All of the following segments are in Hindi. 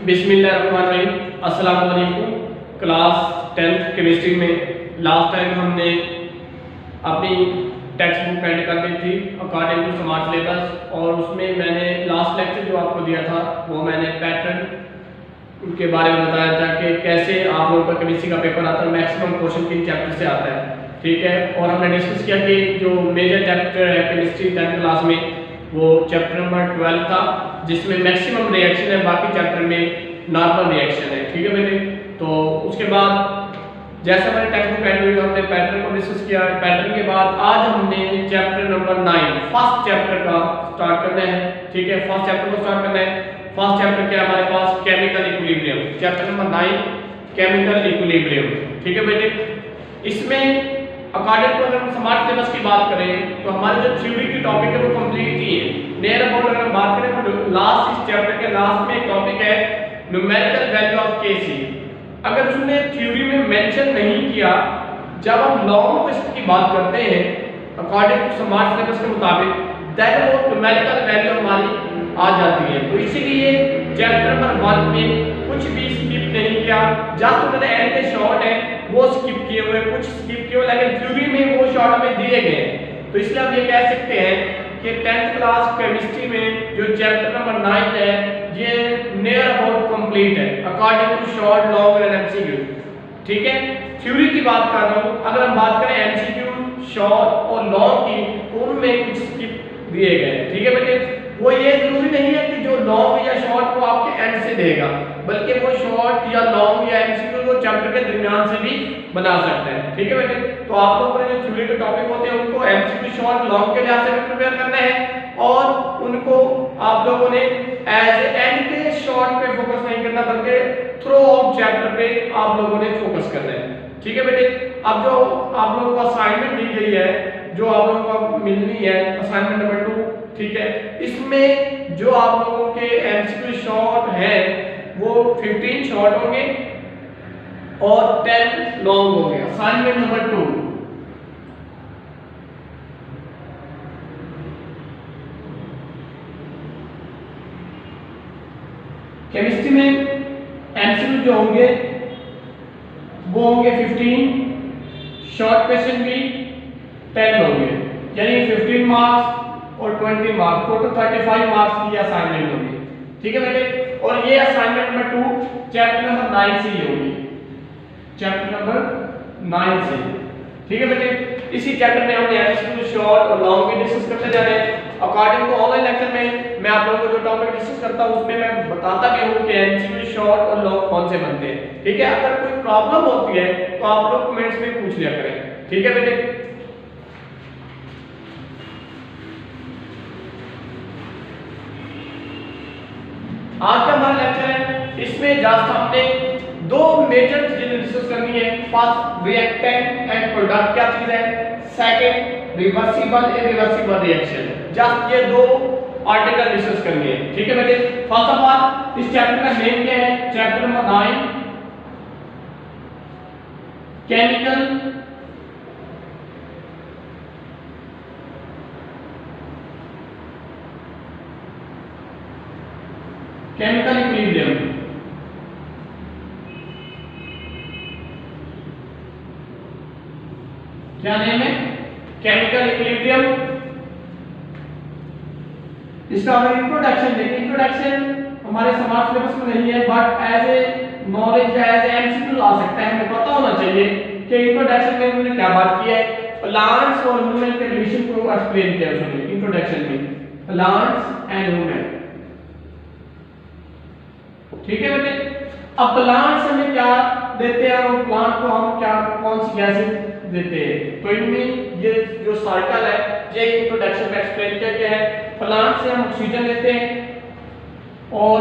बिस्मिल्लाहिर्रहमानिर्रहीम। अस्सलाम वालेकुम। क्लास 10th केमिस्ट्री में लास्ट टाइम हमने अपनी टेक्स्ट बुक एंड कर दी थी अकॉर्डिंग टू स्मार्ट सिलेबस, और उसमें मैंने लास्ट लेक्चर जो आपको दिया था वो मैंने पैटर्न के बारे में बताया था कि कैसे आप लोगों का केमिस्ट्री का पेपर आता है, मैक्सिमम क्वेश्चन किन चैप्टर से आता है। ठीक है, और हमने डिस्कस किया कि जो मेजर चैप्टर है केमिस्ट्री 10th क्लास में वो चैप्टर नंबर 12 था, जिसमें मैक्सिमम रिएक्शन है, बाकी चैप्टर में नॉर्मल रिएक्शन है। ठीक है बेटे, तो उसके बाद जैसे हमारे टेक्स्ट बुक एंड हुई हमने पैटर्न को डिस्कस किया। पैटर्न के बाद आज हमने चैप्टर नंबर 9 फर्स्ट चैप्टर का स्टार्ट करना है। ठीक है, फर्स्ट चैप्टर को स्टार्ट करना है। फर्स्ट चैप्टर क्या हमारे पास, chemical equilibrium. Chapter number 9 chemical equilibrium. ठीक है बेटे, इसमें अकॉर्डिंग टू अगर हम स्मार्ट सिलेबस की बात करें तो हमारे जो थ्योरी की टॉपिक है वो कंप्लीट ही है। नियर अबाउट अगर हम बात करें तो लास्ट इस चैप्टर के लास्ट में एक टॉपिक है न्यूमेरिकल वैल्यू ऑफ Kc। अगर उसने थ्योरी में मेंशन नहीं किया, जब हम लॉन्ग क्वेश्चन की बात करते हैं अकॉर्डिंग टू स्मार्ट सिलेबस के मुताबिक, देन वो न्यूमेरिकल वैल्यू हमारी आ जाती है। तो इसीलिए चैप्टर नंबर 1 में कुछ भी स्किप नहीं किया, जस्ट मैंने एंड के शॉर्ट है वो स्किप किए हुए, कुछ स्किप किए हुए, लेकिन थ्योरी में वो शॉर्ट हमें दिए गए हैं। तो इसलिए हम ये कह सकते हैं कि 10th क्लास केमिस्ट्री में जो चैप्टर नंबर 9 है ये नियर अबाउट कंप्लीट है according to short, long and MCQ. ठीक है, थ्योरी की बात कर रहा हूँ। अगर हम बात करें एमसीक्यू, शॉर्ट और लॉन्ग की, तो उनमें कुछ स्किप दिए गए। ठीक है बेटे, वो ये जरूरी नहीं है कि जो लॉन्ग या शॉर्ट को आपके एंड से देगा, बल्कि वो शॉर्ट या लॉन्ग या एमसीक्यू को चैप्टर के दरमियान से भी बना सकते हैं। ठीक है बेटे, तो आप लोगों ने जो थ्योरी के टॉपिक होते हैं उनको एमसीक्यू, शॉर्ट, लॉन्ग के लिहाज से भी प्रिपेयर करना है, और उनको आप लोगों ने एज एंड के शॉर्ट पे फोकस नहीं करना, बल्कि थ्रू आउट चैप्टर पे आप लोगों ने फोकस करना है। ठीक है बेटे, अब जो आप लोगों को असाइनमेंट दी गई है, जो आप लोगों को मिलनी है असाइनमेंट नंबर 2, ठीक है, इसमें जो आप लोगों के एमसीक्यू शॉर्ट है वो 15 शॉर्ट होंगे और 10 लॉन्ग होंगे। असाइनमेंट नंबर 2, केमिस्ट्री में एमसीक्यू जो होंगे वो होंगे 15, शॉर्ट क्वेश्चन भी 10 होंगे, यानी 15 मार्क्स और 20 मार्क्स, टोटल 35 मार्क्स की असाइनमेंट होगी। ठीक है बेटे, और ये असाइनमेंट नंबर 2 चैप्टर नंबर 9 से ही होगी, चैप्टर नंबर 9 से। ठीक है बेटे, इसी चैप्टर में हमने एमसीक्यू, शॉर्ट और लॉन्ग भी डिस्कस करते जा रहे हैं। अकॉर्डिंग टू ऑनलाइन लेक्चर में मैं आप लोगों को जो टॉपिक डिस्कस करता हूं उसमें मैं बताता भी हूं कि एमसीक्यू, शॉर्ट और लॉन्ग कौन से बनते हैं। ठीक है, अगर कोई प्रॉब्लम होती है तो आप लोग कमेंट्स में पूछ लिया करें। ठीक है बेटे, आज का हमारा लेक्चर है, इसमें जस्ट हमने दो मेजर चीजें डिस्कस करनी है। फर्स्ट रिएक्टेंट एंड प्रोडक्ट क्या चीज है, second reversible irreversible reaction. Just ये दो आर्टिकल डिस्कस करनी है। ठीक है बेटे, फर्स्ट ऑफ ऑल इस चैप्टर का नेम क्या है, chapter number 9 chemical chemical equilibrium. क्या नेम है, केमिकल इक्विलिब्रियम। इसका अगर इंट्रोडक्शन देखें, इंट्रोडक्शन हमारे स्मार्ट सिलेबस में नहीं है, बट एज ए नॉलेज या एज ए एमसीक्यू आ सकता है। हमें पता होना चाहिए कि इंट्रोडक्शन में उन्होंने क्या बात की है, प्लांट्स और ह्यूमन के रिलेशन को एक्सप्लेन किया उसने इंट्रोडक्शन में, प्लांट्स एंड ह्यूमन। ठीक है बेटे, अब प्लांट्स हमें क्या देते हैं और प्लांट को हम क्या कौन सी गैसें देते हैं, तो इनमें ये जो साइकिल है ये इंट्रोडक्शन में एक्सप्लेन किया गया है। प्लांट से हम ऑक्सीजन लेते हैं और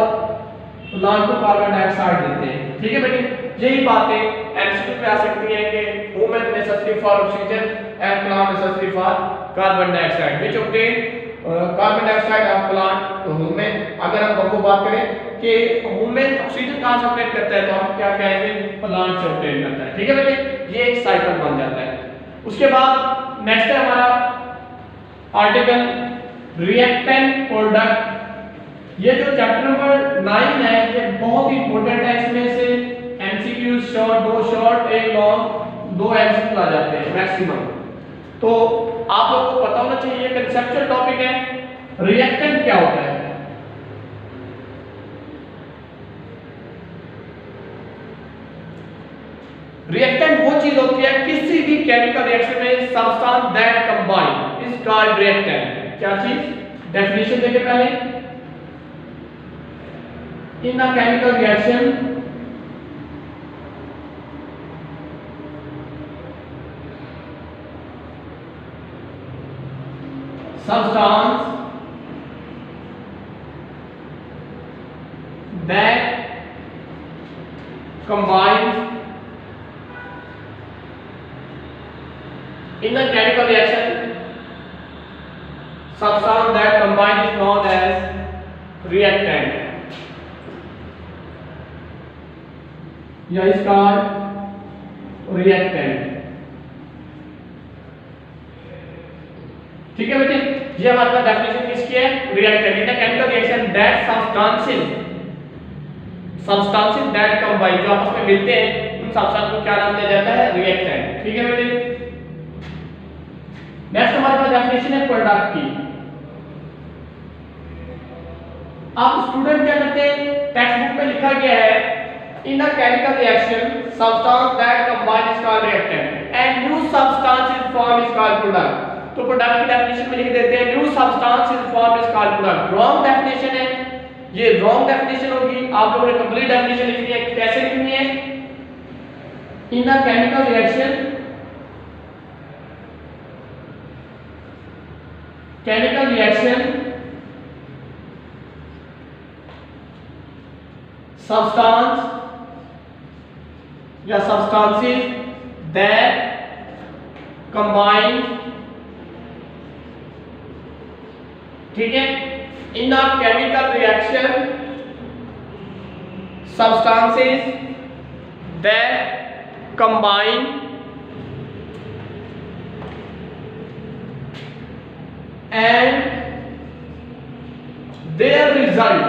प्लांट को कार्बन डाइऑक्साइड देते हैं। ठीक है बेटे, यही बातें एमसीक्यू पे आ सकती हैं कि human necessary for oxygen and plant necessary for carbon dioxide, which obtain carbon dioxide of plant तो ह्यूमन। अगर हम वो बात करें कि ह्यूमन ऑक्सीजन कहां से ऑब्टेन करता है, तो हम क्या कहेंगे, प्लांट से ऑब्टेन करता है। ठीक है बेटे, ये एक साइकिल बन जाता है। उसके बाद नेक्स्ट है हमारा आर्टिकल रिएक्टेंट प्रोडक्ट ये जो चैप्टर नंबर 9 है ये बहुत ही इंपॉर्टेंट है। इसमें से MCQ short, 2 short, 1 long, 2 MCQ आ जाते हैं मैक्सिमम। तो आप लोगों को पता होना चाहिए, कंसेप्चुअल टॉपिक है। रिएक्टेंट क्या होता है? रिएक्टेंट वो चीज होती है किसी भी केमिकल रिएक्शन में substance that combine is called reactant. क्या चीज? डेफिनेशन देखें पहले। In a chemical reaction substance that combines in a chemical reaction, substance that combines is known as reactant. या इसका reactant। ठीक है बेटे, ये हमारा डेफिनेशन किसकी है? Reactant. In a chemical reaction that substances that combine, जो आपस में मिलते हैं, उन सब्सटेंस को क्या नाम दिया जाता है? रिएक्टेंट। ठीक है बेटे। नेक्स्ट हमारे पास डेफिनेशन है प्रोडक्ट की। आप स्टूडेंट क्या करते हैं, टेक्स्ट बुक में लिखा गया है in a chemical reaction substance that combine is called reactant and new substance is form is called product. तो प्रोडक्ट की डेफिनेशन में लिख देते हैं new substance is form is called product. Wrong definition है, ये रॉन्ग डेफिनेशन होगी। आप लोगों ने कंप्लीट डेफिनेशन लिखनी है। कैसे लिखनी है? In a chemical reaction, chemical reaction substance या सब्सटेंसेस दैट कंबाइन, ठीक है, in a chemical reaction substances that combine and their result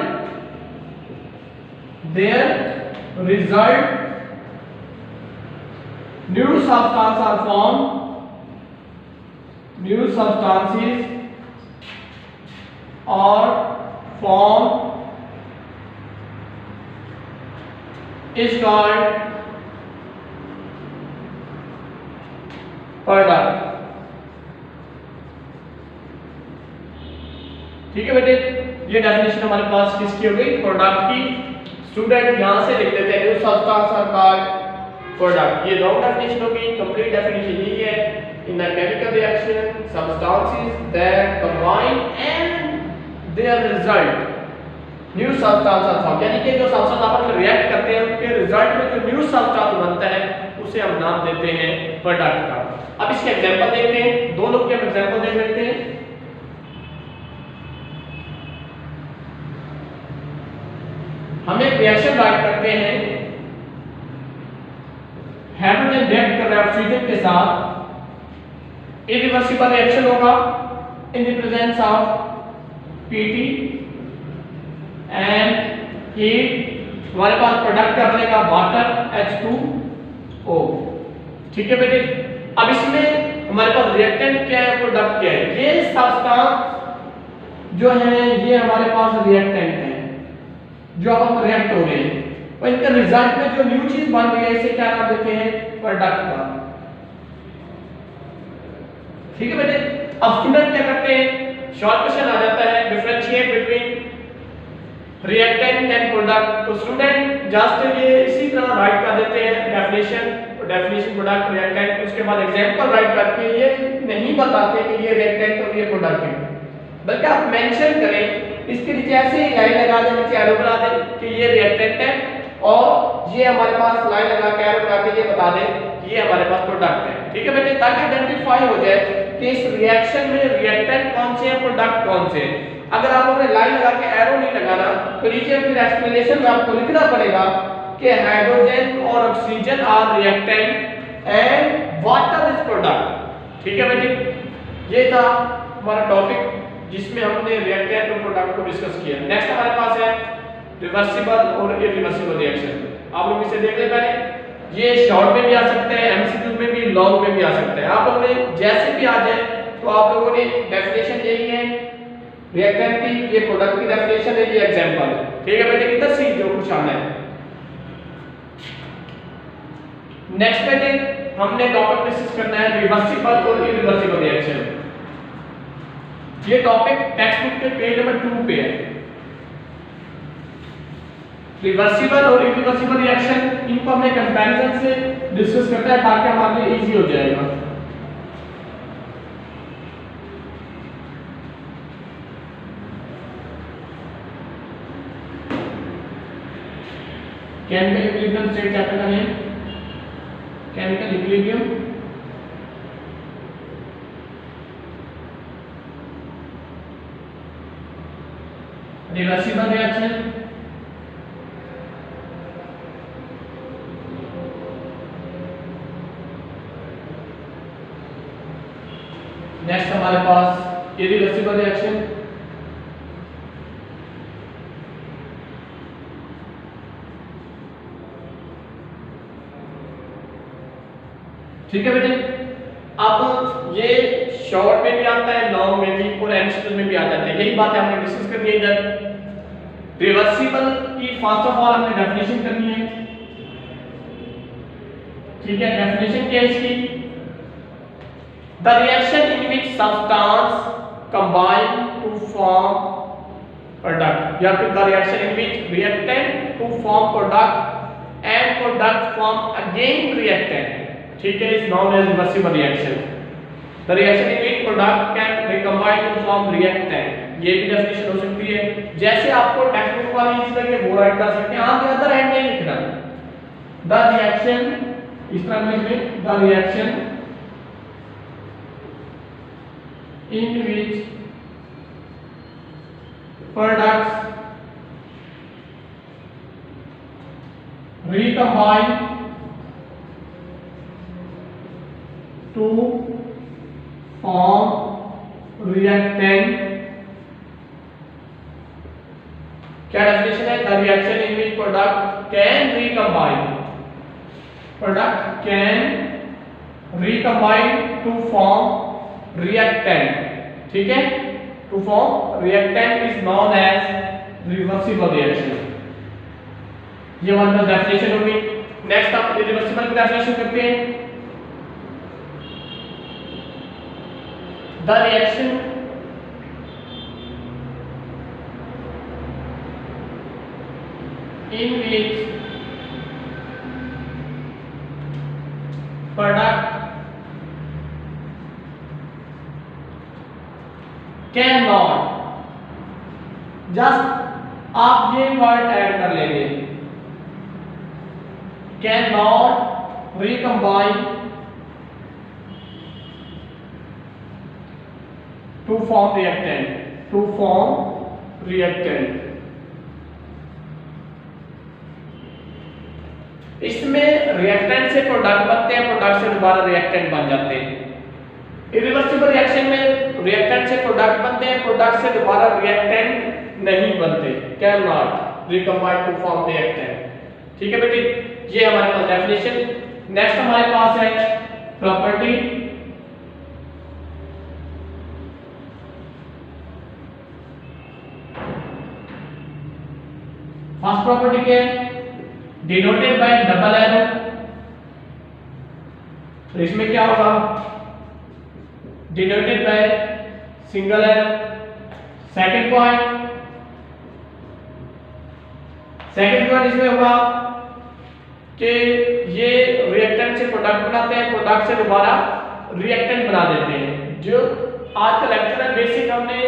new substances are formed, new substances are formed is called product। ठीक है बेटे, ये डेफिनेशन हमारे पास किसकी हो गई? प्रोडक्ट की। स्टूडेंट यहां से लिख देते हैं new substance are called product. ये रॉन्ग डेफिनेशन होगी। कंप्लीट डेफिनेशन यही है in a chemical reaction substances that combine and their result new substance are form, यानी कि जो सब्सटेंस आपस में रिएक्ट करते हैं उनके रिजल्ट में जो न्यू सब्सटेंस बनता है उसे हम नाम देते हैं प्रोडक्ट का। अब इसके एग्जांपल देखते हैं, दो लोग के एग्जांपल देख लेते हैं। हम एक रिएक्शन राइट करते हैं, हाइड्रोजन रिएक्ट कर रहा है ऑक्सीजन के साथ, इरिवर्सिबल रिएक्शन होगा in the presence of Pt and heat. हमारे पास प्रोडक्ट क्या बनेगा? Water H2O। ठीक है बेटे, अब इसमें हमारे पास रिएक्टेंट क्या है, प्रोडक्ट क्या है? ये सब्सटेंस जो है ये हमारे पास रिएक्टेंट है जो अब रिएक्ट हो रहे हैं, और इनके रिजल्ट में जो न्यू चीज बन रही है इसे क्या नाम देते हैं? प्रोडक्ट का। ठीक है बेटे, अब स्टूडेंट क्या करते हैं, शॉर्ट क्वेश्चन आ जाता है differentiate between reactant and product. तो स्टूडेंट जस्ट ये इसी तरह राइट कर देते हैं डेफिनेशन प्रोडक्ट रिएक्टेंट, उसके बाद एग्जांपल राइट करके ये नहीं बताते कि ये रिएक्टेंट और ये प्रोडक्ट है, बल्कि आप मेंशन करें इसके नीचे ऐसे ही लाइन लगा दें, नीचे एरो बना दें कि ये रिएक्टेंट है, और ये हमारे पास लाइन लगा के एरो लगा के ये बता दें कि ये हमारे पास प्रोडक्ट है। ठीक है बेटे, ताकि आइडेंटिफाई हो जाए कि इस रिएक्शन में रिएक्टेंट कौन से है, प्रोडक्ट कौन से है। अगर आप लोगों ने लाइन लगा के एरो नहीं लगाना तो नीचे फिर एक्सप्लेनेशन में आपको लिखना पड़ेगा कि हाइड्रोजन और oxygen are reactant and water is product. ठीक है बेटे, ये था हमारा टॉपिक। जिसमें हमने रिएक्टेंट और प्रोडक्ट को डिस्कस किया। नेक्स्ट हमारे पास है रिवर्सिबल और इरिवर्सिबल रिएक्शन। आप लोग इसे देख ले पहले। ये शॉर्ट में भी आ सकते हैं, एमसीक्यू में भी, लॉन्ग में भी आ सकते हैं। आप लोगों ने जैसे भी आ जाए तो आप लोगों ने डेफिनेशन यही है रिएक्टेंट की, ये प्रोडक्ट की डेफिनेशन है, ये एग्जांपल है। ठीक है बेटे, किधर से जो कुछ आना है। नेक्स्ट बेटे हमने टॉपिक डिस्कस करना है रिवर्सिबल और इरिवर्सिबल रिएक्शन। ये टॉपिक टेक्स्ट बुक के पेज नंबर 2 पे है। रिवर्सिबल और इरिवर्सिबल रिएक्शन, इनको हमने कंपैरिजन से डिस्कस करना है ताकि हमारे लिए इजी हो जाएगा। केमिकल इक्विलिब्रियम स्टेट चैप्टर का name chemical equilibrium. Reversible reaction, next हमारे पास इरिवर्सिबल रिएक्शन। ठीक है बेटे, अब ये शॉर्ट में भी आता है, लॉन्ग में भी और एमसीक्यू में भी आ जाता है। यही बात है हमने डिस्कस करनी है इधर। रिवर्सिबल की फर्स्ट ऑफ ऑल हमने डेफिनेशन करनी है। ठीक है, डेफिनेशन क्या है इसकी? The reaction in which substance combine to form product, या फिर the reaction in which reactant to form product and product form again reactant, ठीक है, is known as reversible reaction. The reaction in which product can recombine to form reactant, ये भी डेफिनेशन हो सकती है। जैसे आपको टेक्स्ट बुक वाली इस तरह के वो राइट कर सकते हैं, आप अदर हैंड नहीं लिखना। द रिएक्शन इस तरह लिख लें, the reaction in which products recombine to form reactant, क्या डेफिनेशन है? The reaction in which product can recombine to form reactant, ठीक है, to form reactant is known as reversible reaction। ये हमारे पास डेफिनेशन होगी। नेक्स्ट आप इरिवर्सिबल की डेफिनेशन करते हैं। The reaction in which product cannot, just आप ये वर्ड ऐड कर लेंगे, cannot recombine to form reactant, इसमें रिएक्टेंट से प्रोडक्ट बनते हैं, प्रोडक्ट से दोबारा रिएक्टेंट बन जाते हैं। इरिवर्सिबल रिएक्शन में रिएक्टेंट से प्रोडक्ट बनते हैं, प्रोडक्ट से दोबारा रिएक्टेंट नहीं बनते, can not recombine to form reactant. ठीक है बेटी, ये हमारे पास डेफिनेशन। नेक्स्ट हमारे पास है प्रॉपर्टी। फर्स्ट प्रॉपर्टी क्या है? Denoted by double arrow. तो इसमें क्या होगा? Denoted by single arrow. Second point इसमें होगा कि ये रिएक्टेंट से प्रोडक्ट बनाते हैं, प्रोडक्ट से दोबारा रिएक्टेंट बना देते हैं। जो आज का लेक्चर है बेसिक, हमने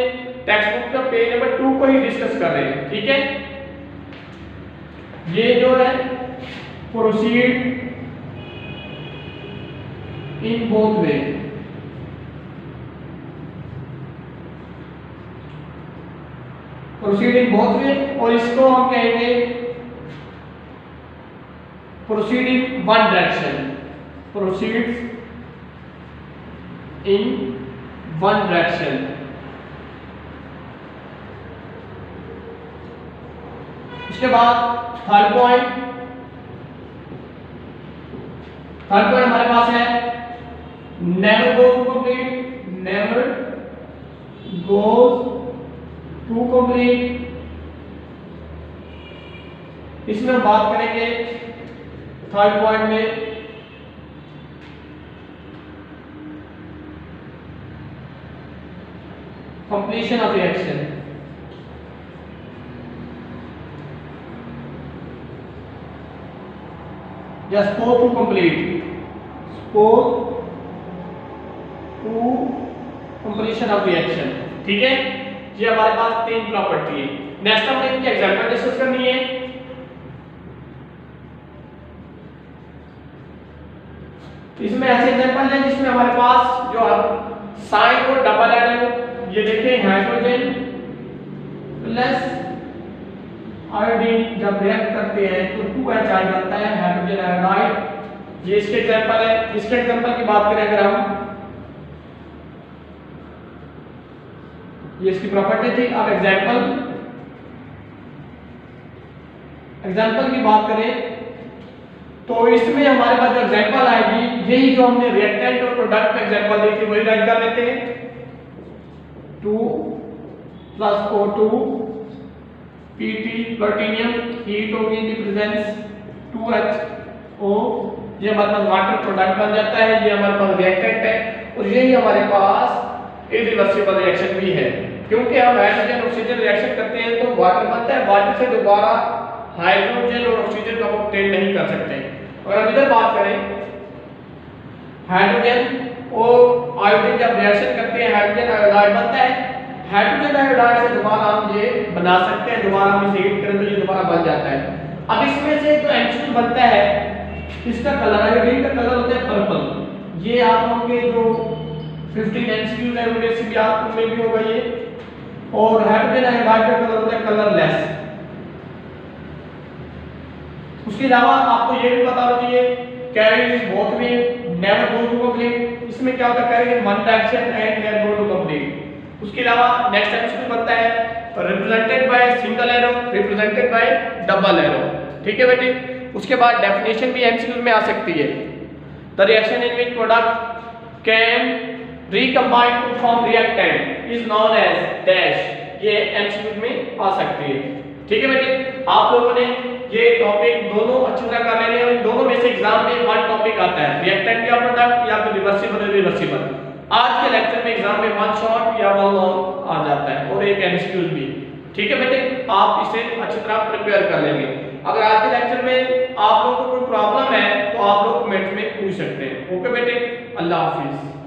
टेक्स्ट बुक का पेज नंबर 2 को ही डिस्कस कर रहे हैं। ठीक है, ये जो है proceed in both way, proceed in both way, और इसको हम कहेंगे proceed in one direction, proceeds in one direction. उसके बाद थर्ड पॉइंट हमारे पास है never goes to complete, never goes to complete. इसमें हम बात करेंगे थर्ड पॉइंट में कंप्लीशन ऑफ रिएक्शन। या spoke to complete, spoke to completion of reaction. ठीक है, ये हमारे पास तीन प्रॉपर्टी है। नेक्स्ट हमने इनकी एग्जांपल डिस्कस करनी है। इसमें ऐसे एग्जांपल है जिसमें हमारे पास जो साइन और डबल एरो, ये देखिए हाइड्रोजन प्लस आयोडीन जब रिएक्ट करते हैं तो 2H बनता है, हाइड्रोजन आयोडाइड। ये इसके एग्जांपल है। इसके एग्जांपल की बात करें अगर हम, ये इसकी प्रॉपर्टी थी। अब एग्जांपल की बात करें तो इसमें हमारे पास जो एग्जांपल आएगी, यही जो हमने रिएक्टेंट और प्रोडक्ट में एग्जांपल दी थी वही राइट कर लेते हैं। 2 + O2 Pt प्लूटोनियम, हीट होगी इन द प्रेजेंस 2HO, ये हमारे पास वाटर प्रोडक्ट बन जाता है। ये हमारे पास रिएक्टेंट है और यही हमारे पास इरिवर्सिबल रिएक्शन भी है, क्योंकि हम हाइड्रोजन ऑक्सीजन रिएक्शन करते हैं तो वाटर बनता है, वाटर से दोबारा हाइड्रोजन और ऑक्सीजन को हम ऑब्टेन नहीं कर सकते। और अब इधर बात करें, हाइड्रोजन और आयोडीन जब रिएक्शन करते हैं हाइड्रोजन आयोडाइड बनता है। हाइड्रोजन आयोडाइड से दोबारा हम ये बना सकते हैं, दोबारा हम इसे हीट करें तो ये दोबारा बन जाता है। अब इसमें से जो H2 बनता है, इसका कलर आयोडीन का कलर होता है पर्पल। ये आप लोगों के जो 15 MCQ है उनमें से भी आपको में भी होगा ये। और हाइड्रोजन आयोडाइड का कलर होता है कलरलेस। उसके अलावा आपको ये भी पता होना चाहिए कैरिंग बोथ में नेवर गो टू कंप्लीट। इसमें क्या होता है, carrying one direction and never go to complete. उसके अलावा नेक्स्ट एमसीक्यू बनता है represented by single arrow, represented by double arrow. ठीक है बेटे। उसके बाद डेफिनेशन भी एमसीक्यू में आ सकती है। The reaction in which product can recombine to form reactant is known as dash, ये एमसीक्यू में आ सकती है। ठीक है बेटे, आप लोगों ने ये टॉपिक दोनों अच्छी तरह कर लेने हैं। दोनों में से एग्जाम में वन टॉपिक आता है, रिएक्टेंट या प्रोडक्ट या फिर रिवर्सिबल और रिवर्सिबल। आज के लेक्चर में एग्जाम में वन शॉट या वन लॉन्ग आ जाता है और एक एमसीक्यू भी। ठीक है बेटे, आप इसे अच्छी तरह प्रिपेयर कर लेंगे। अगर आज के लेक्चर में आप लोगों को कोई प्रॉब्लम है तो आप लोग कमेंट में पूछ सकते हैं। ओके बेटे, अल्लाह हाफिज।